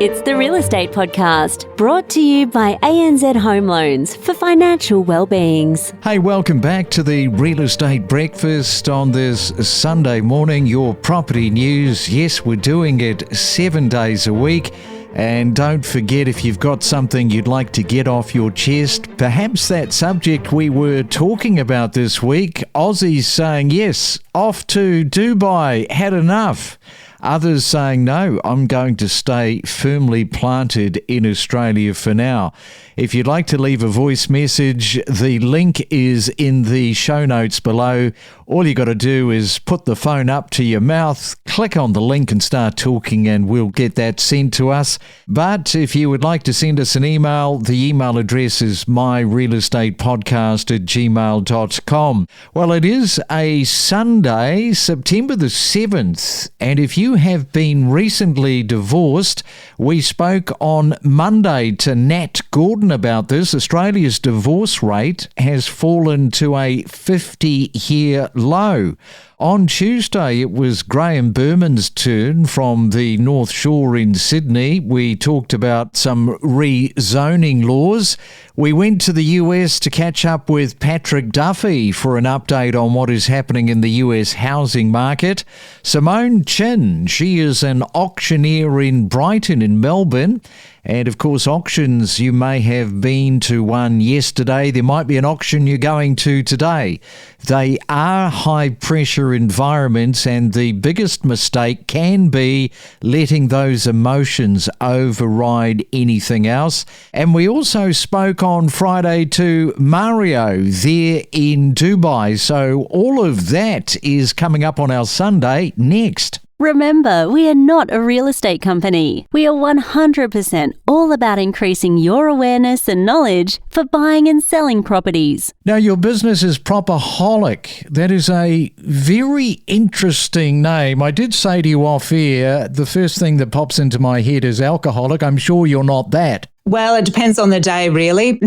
It's the Real Estate Podcast, brought to you by ANZ Home Loans for financial well-beings. Hey, welcome back to the Real Estate Breakfast on this Sunday morning. Your property news. Yes, we're doing it 7 days a week. And don't forget, if you've got something you'd like to get off your chest, perhaps that subject we were talking about this week, Aussies saying, yes, off to Dubai, had enough. Others saying, no, I'm going to stay firmly planted in Australia for now. If you'd like to leave a voice message, the link is in the show notes below. All you got to do is put the phone up to your mouth, click on the link and start talking, and we'll get that sent to us. But if you would like to send us an email, the email address is myrealestatepodcast@gmail.com. Well, it is a Sunday, September the 7th, and if you have been recently divorced, we spoke on Monday to Nat Gordon about this. Australia's divorce rate has fallen to a 50-year low. On Tuesday, it was Graham Berman's turn from the North Shore in Sydney. We talked about some rezoning laws. We went to the US to catch up with Patrick Duffy for an update on what is happening in the US housing market. Simone Chin, she is an auctioneer in Brighton in Melbourne. And of course, auctions, you may have been to one yesterday. There might be an auction you're going to today. They are high-pressure environments, and the biggest mistake can be letting those emotions override anything else. And we also spoke on Friday to Mario there in Dubai. So all of that is coming up on our Sunday next. Remember, we are not a real estate company. We are 100% all about increasing your awareness and knowledge for buying and selling properties. Now, your business is Properholic. That is a very interesting name. I did say to you off air, the first thing that pops into my head is alcoholic. I'm sure you're not that. Well, it depends on the day, really.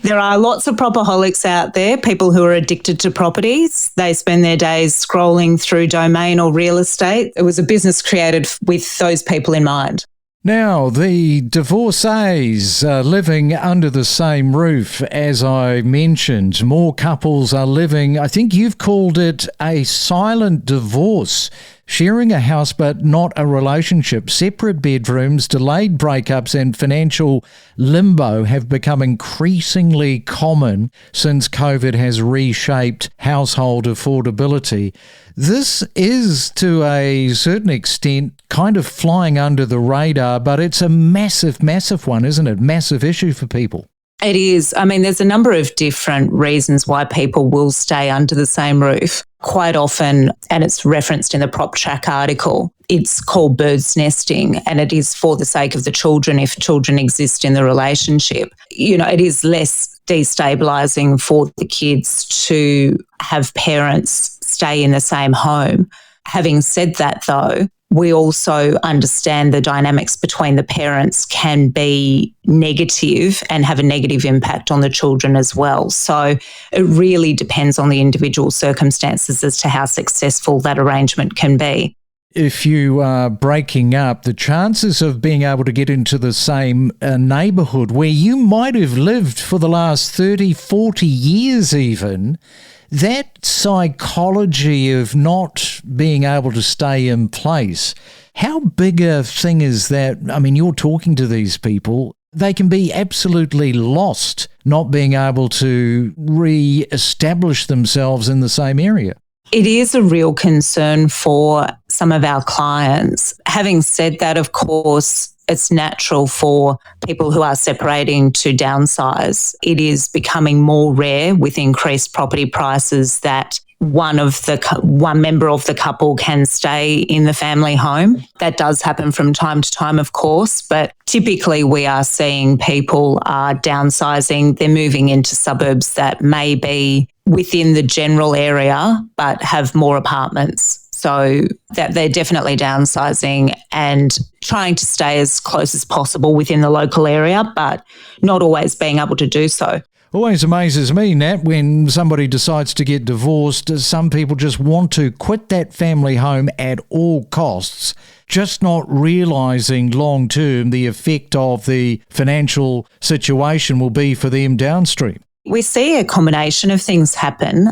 There are lots of properholics out there, people who are addicted to properties. They spend their days scrolling through Domain or real estate. It was a business created with those people in mind. Now, the divorcees are living under the same roof, as I mentioned. More couples are living, I think you've called it a silent divorce, sharing a house but not a relationship. Separate bedrooms, delayed breakups and financial limbo have become increasingly common since COVID has reshaped household affordability. This is, to a certain extent, kind of flying under the radar, but it's a massive, massive one, isn't it? Massive issue for people. It is. I mean, there's a number of different reasons why people will stay under the same roof. Quite often, and it's referenced in the Prop Track article, it's called bird's nesting, and it is for the sake of the children if children exist in the relationship. You know, it is less destabilising for the kids to have parents stay in the same home. Having said that, though, we also understand the dynamics between the parents can be negative and have a negative impact on the children as well. So it really depends on the individual circumstances as to how successful that arrangement can be. If you are breaking up, the chances of being able to get into the same neighbourhood where you might have lived for the last 30, 40 years even, that psychology of not being able to stay in place, how big a thing is that? I mean, you're talking to these people. They can be absolutely lost not being able to re-establish themselves in the same area. It is a real concern for some of our clients. Having said that, of course, it's natural for people who are separating to downsize. It is becoming more rare with increased property prices that one member of the couple can stay in the family home. That does happen from time to time, of course, but typically we are seeing people are downsizing. They're moving into suburbs that may be within the general area but have more apartments. So that they're definitely downsizing and trying to stay as close as possible within the local area, but not always being able to do so. Always amazes me, Nat, when somebody decides to get divorced, some people just want to quit that family home at all costs, just not realising long term the effect of the financial situation will be for them downstream. We see a combination of things happen.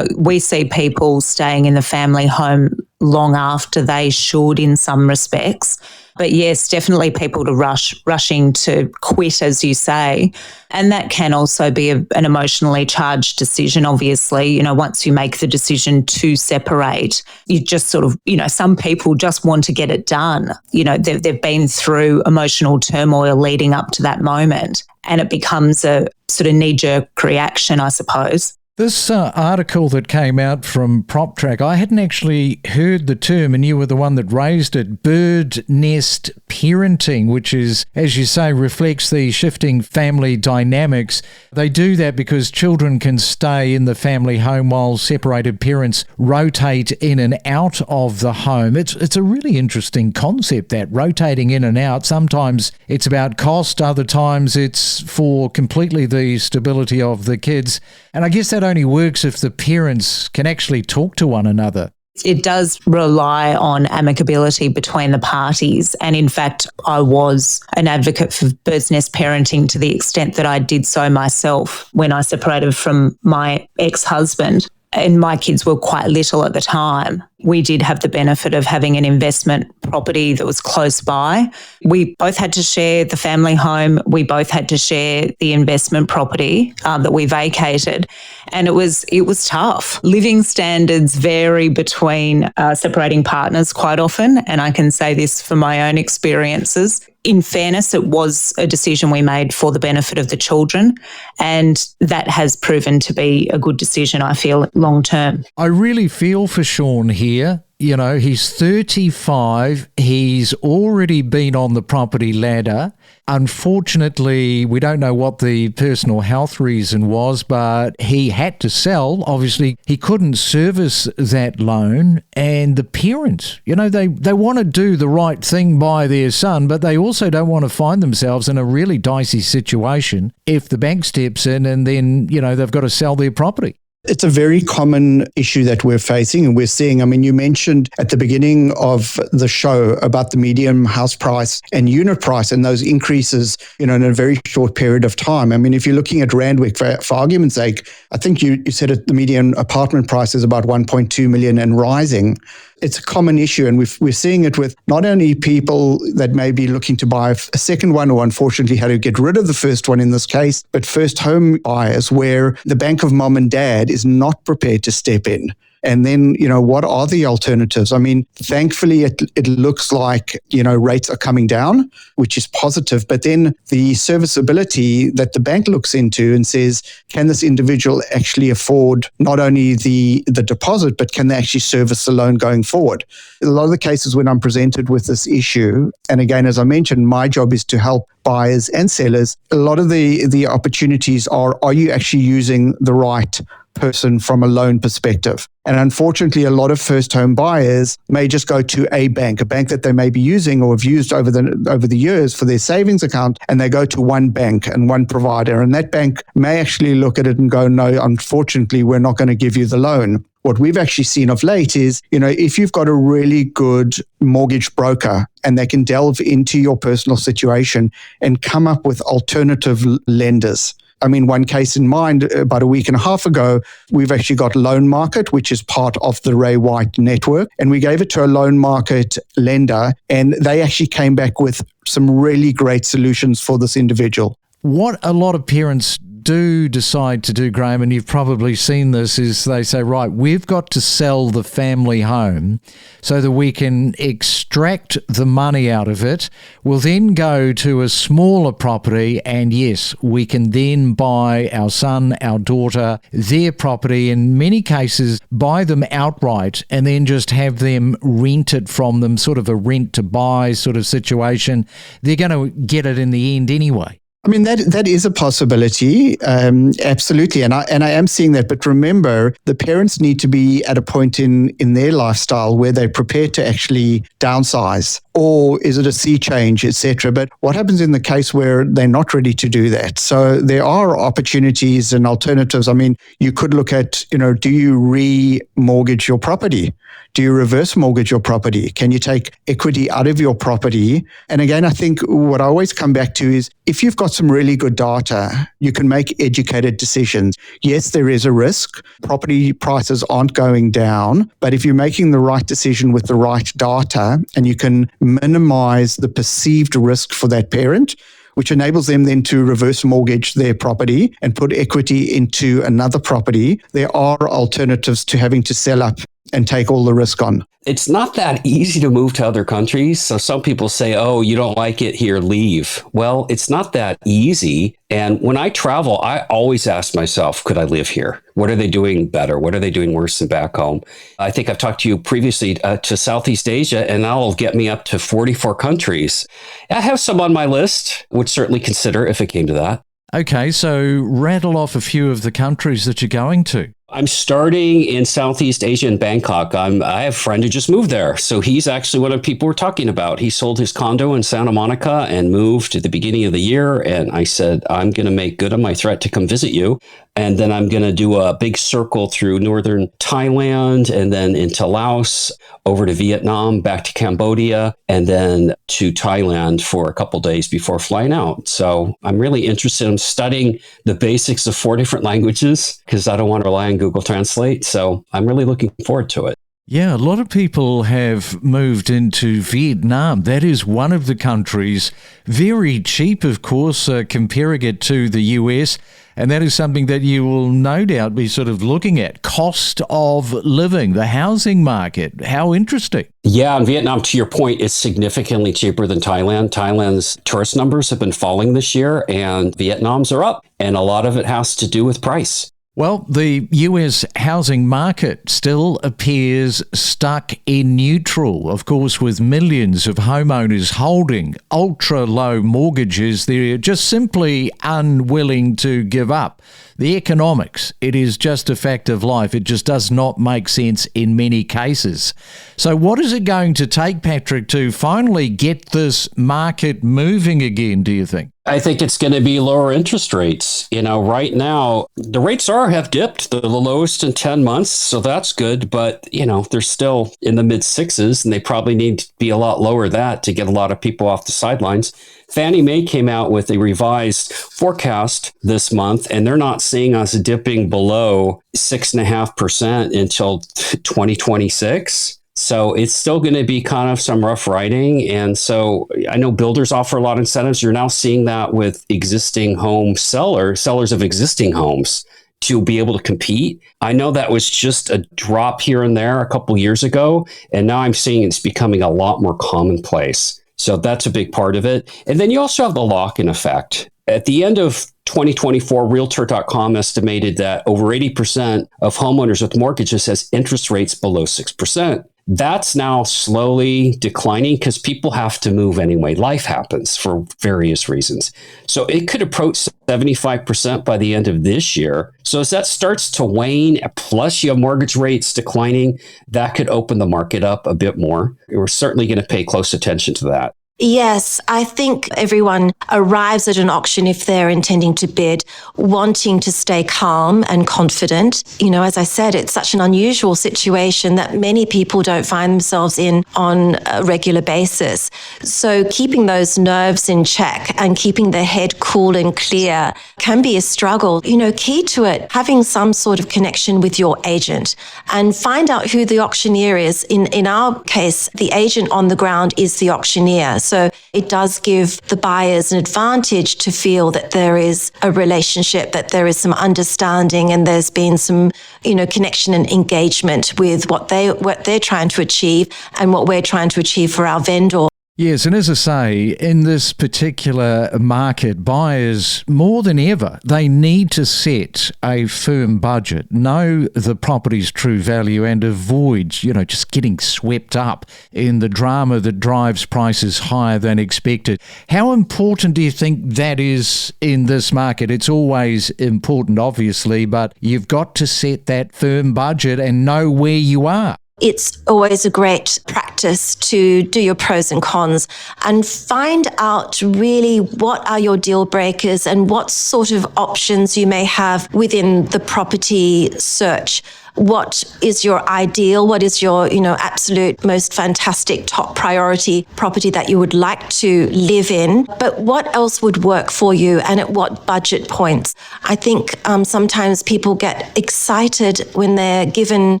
We see people staying in the family home long after they should in some respects. But yes, definitely people rushing to quit, as you say. And that can also be an emotionally charged decision, obviously. Once you make the decision to separate, you just sort of, some people just want to get it done. They've been through emotional turmoil leading up to that moment. And it becomes a sort of knee-jerk reaction, I suppose. This article that came out from PropTrack, I hadn't actually heard the term, and you were the one that raised it, bird nest parenting, which is, as you say, reflects the shifting family dynamics. They do that because children can stay in the family home while separated parents rotate in and out of the home. It's a really interesting concept, that rotating in and out. Sometimes it's about cost, other times it's for completely the stability of the kids. And I guess that only works if the parents can actually talk to one another. It does rely on amicability between the parties. And in fact, I was an advocate for bird's nest parenting to the extent that I did so myself when I separated from my ex-husband. And my kids were quite little at the time. We did have the benefit of having an investment property that was close by. We both had to share the family home. We both had to share the investment property that we vacated. And it was tough. Living standards vary between separating partners quite often. And I can say this from my own experiences. In fairness, it was a decision we made for the benefit of the children, and that has proven to be a good decision, I feel, long term. I really feel for Sean here. He's 35. He's already been on the property ladder. Unfortunately, we don't know what the personal health reason was, but he had to sell. Obviously, he couldn't service that loan. And the parents, they want to do the right thing by their son, but they also don't want to find themselves in a really dicey situation if the bank steps in and then, they've got to sell their property. It's a very common issue that we're facing and we're seeing. I mean, you mentioned at the beginning of the show about the median house price and unit price and those increases, in a very short period of time. I mean, if you're looking at Randwick, for argument's sake, I think you said the median apartment price is about 1.2 million and rising. It's a common issue, and we're seeing it with not only people that may be looking to buy a second one or unfortunately had to get rid of the first one in this case, but first home buyers where the bank of mom and dad is not prepared to step in. And then, what are the alternatives? I mean, thankfully, it looks like, rates are coming down, which is positive. But then the serviceability that the bank looks into and says, can this individual actually afford not only the deposit, but can they actually service the loan going forward? A lot of the cases when I'm presented with this issue, and again, as I mentioned, my job is to help buyers and sellers. A lot of the opportunities are you actually using the right person from a loan perspective? And unfortunately, a lot of first home buyers may just go to a bank that they may be using or have used over the years for their savings account, and they go to one bank and one provider. And that bank may actually look at it and go, no, unfortunately, we're not going to give you the loan. What we've actually seen of late is, if you've got a really good mortgage broker and they can delve into your personal situation and come up with alternative lenders. I mean, one case in mind, about a week and a half ago, we've actually got Loan Market, which is part of the Ray White network. And we gave it to a Loan Market lender, and they actually came back with some really great solutions for this individual. What a lot of parents do decide to do, Graham, and you've probably seen this, is they say, right, we've got to sell the family home so that we can extract the money out of it. We'll then go to a smaller property, and yes, we can then buy our son, our daughter, their property, in many cases buy them outright and then just have them rent it from them, sort of a rent to buy sort of situation. They're going to get it in the end anyway. I mean, that is a possibility, absolutely, and I am seeing that. But remember, the parents need to be at a point in their lifestyle where they're prepared to actually downsize, or is it a sea change, etc. But what happens in the case where they're not ready to do that? So there are opportunities and alternatives. I mean, you could look at, do you remortgage your property? Do you reverse mortgage your property? Can you take equity out of your property? And again, I think what I always come back to is if you've got some really good data, you can make educated decisions. Yes, there is a risk. Property prices aren't going down, but if you're making the right decision with the right data and you can minimize the perceived risk for that parent, which enables them then to reverse mortgage their property and put equity into another property, there are alternatives to having to sell up and take all the risk on. It's not that easy to move to other countries. So some people say, oh, you don't like it here, leave. Well, it's not that easy. And when I travel, I always ask myself, could I live here? What are they doing better? What are they doing worse than back home? I think I've talked to you previously to Southeast Asia, and that'll get me up to 44 countries. I have some on my list, would certainly consider if it came to that. Okay, so rattle off a few of the countries that you're going to. I'm starting in Southeast Asia in Bangkok. I have a friend who just moved there. So he's actually one of the people we're talking about. He sold his condo in Santa Monica and moved at the beginning of the year. And I said, I'm going to make good on my threat to come visit you. And then I'm going to do a big circle through northern Thailand and then into Laos, over to Vietnam, back to Cambodia, and then to Thailand for a couple days before flying out. So I'm really interested in studying the basics of 4 different languages because I don't want to rely on Google Translate. So I'm really looking forward to it. Yeah, a lot of people have moved into Vietnam. That is one of the countries, very cheap, of course, comparing it to the US. And that is something that you will no doubt be sort of looking at. Cost of living, the housing market. How interesting. Yeah, in Vietnam, to your point, it's significantly cheaper than Thailand. Thailand's tourist numbers have been falling this year and Vietnam's are up. And a lot of it has to do with price. Well, the US housing market still appears stuck in neutral. Of course, with millions of homeowners holding ultra-low mortgages, they're just simply unwilling to give up. The economics, it is just a fact of life. It just does not make sense in many cases. So what is it going to take, Patrick, to finally get this market moving again, do you think? I think it's going to be lower interest rates. Right now, the rates have dipped, the lowest in 10 months. So that's good. But, they're still in the mid 6s and they probably need to be a lot lower that to get a lot of people off the sidelines. Fannie Mae came out with a revised forecast this month, and they're not seeing us dipping below 6.5% until 2026. So it's still going to be kind of some rough riding. And so I know builders offer a lot of incentives. You're now seeing that with existing home sellers of existing homes to be able to compete. I know that was just a drop here and there a couple years ago. And now I'm seeing it's becoming a lot more commonplace. So that's a big part of it. And then you also have the lock-in effect. At the end of 2024, Realtor.com estimated that over 80% of homeowners with mortgages has interest rates below 6%. That's now slowly declining because people have to move anyway. Life happens for various reasons. So it could approach 75% by the end of this year. So as that starts to wane, plus you have mortgage rates declining, that could open the market up a bit more. We're certainly going to pay close attention to that. Yes, I think everyone arrives at an auction if they're intending to bid, wanting to stay calm and confident. As I said, it's such an unusual situation that many people don't find themselves in on a regular basis. So keeping those nerves in check and keeping their head cool and clear can be a struggle. Key to it, having some sort of connection with your agent and find out who the auctioneer is. In our case, the agent on the ground is the auctioneer. So it does give the buyers an advantage to feel that there is a relationship, that there is some understanding and there's been some, connection and engagement with what they're trying to achieve and what we're trying to achieve for our vendor. Yes, and as I say, in this particular market, buyers, more than ever, they need to set a firm budget, know the property's true value and avoid, just getting swept up in the drama that drives prices higher than expected. How important do you think that is in this market? It's always important, obviously, but you've got to set that firm budget and know where you are. It's always a great practice to do your pros and cons and find out really what are your deal breakers and what sort of options you may have within the property search. What is your ideal? What is your, absolute most fantastic top priority property that you would like to live in? But what else would work for you and at what budget points? I think sometimes people get excited when they're given,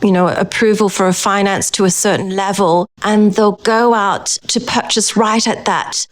approval for a finance to a certain level, and they'll go out to purchase right at that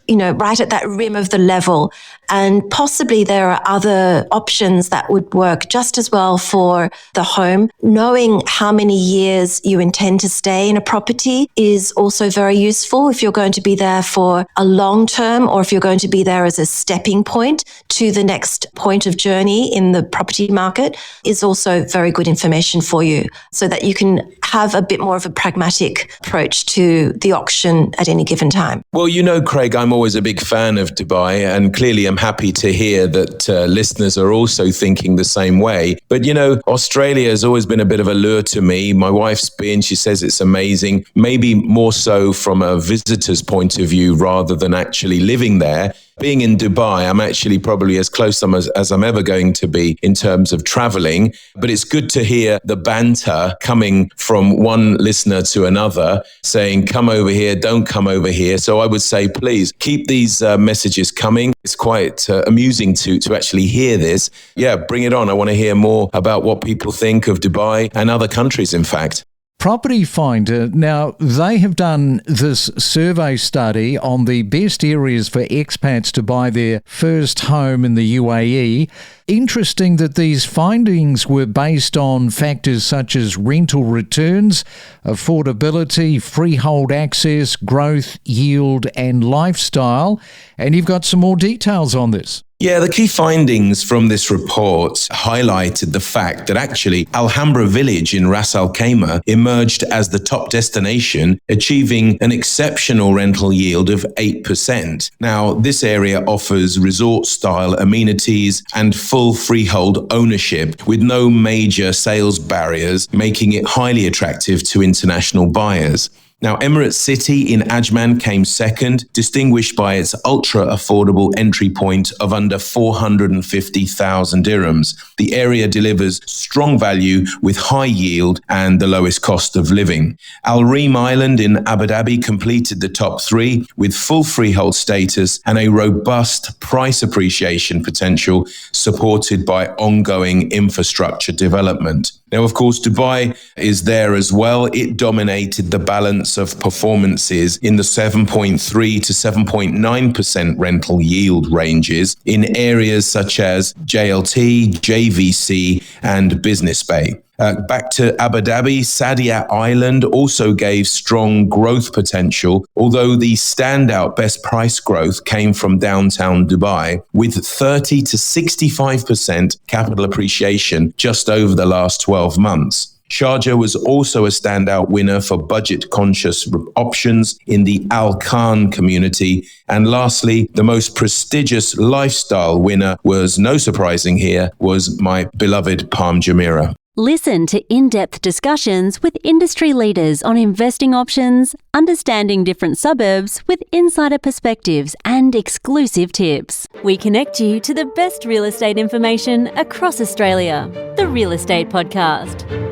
rim of the level. And possibly there are other options that would work just as well for the home. Knowing how many years you intend to stay in a property is also very useful if you're going to be there for a long term or if you're going to be there as a stepping point to the next point of journey in the property market is also very good information for you so that you can have a bit more of a pragmatic approach to the auction at any given time. Well, Craig, I'm always a big fan of Dubai, and clearly I'm happy to hear that listeners are also thinking the same way. But, Australia has always been a bit of a lure to me. My wife's been, she says it's amazing, maybe more so from a visitor's point of view rather than actually living there. Being in Dubai, I'm actually probably as close as I'm ever going to be in terms of traveling. But it's good to hear the banter coming from one listener to another saying, come over here, don't come over here. So I would say, please keep these messages coming. It's quite amusing to actually hear this. Yeah, bring it on. I want to hear more about what people think of Dubai and other countries, in fact. Property Finder, now they have done this survey study on the best areas for expats to buy their first home in the UAE. Interesting that these findings were based on factors such as rental returns, affordability, freehold access, growth, yield and lifestyle. And you've got some more details on this. Yeah, the key findings from this report highlighted the fact that actually Alhambra Village in Ras Al Khaimah emerged as the top destination, achieving an exceptional rental yield of 8%. Now, this area offers resort-style amenities and full freehold ownership with no major sales barriers, making it highly attractive to international buyers. Now, Emirates City in Ajman came second, distinguished by its ultra-affordable entry point of under 450,000 dirhams. The area delivers strong value with high yield and the lowest cost of living. Al Reem Island in Abu Dhabi completed the top three with full freehold status and a robust price appreciation potential supported by ongoing infrastructure development. Now, of course, Dubai is there as well. It dominated the balance of performances in the 7.3 to 7.9% rental yield ranges in areas such as JLT, JVC, and Business Bay. Back to Abu Dhabi, Sadia Island also gave strong growth potential, although the standout best price growth came from downtown Dubai, with 30 to 65% capital appreciation just over the last 12 months. Sharjah was also a standout winner for budget-conscious options in the Al Khan community. And lastly, the most prestigious lifestyle winner was, no surprising here, was my beloved Palm Jumeirah. Listen to in-depth discussions with industry leaders on investing options, understanding different suburbs with insider perspectives and exclusive tips. We connect you to the best real estate information across Australia. The Real Estate Podcast.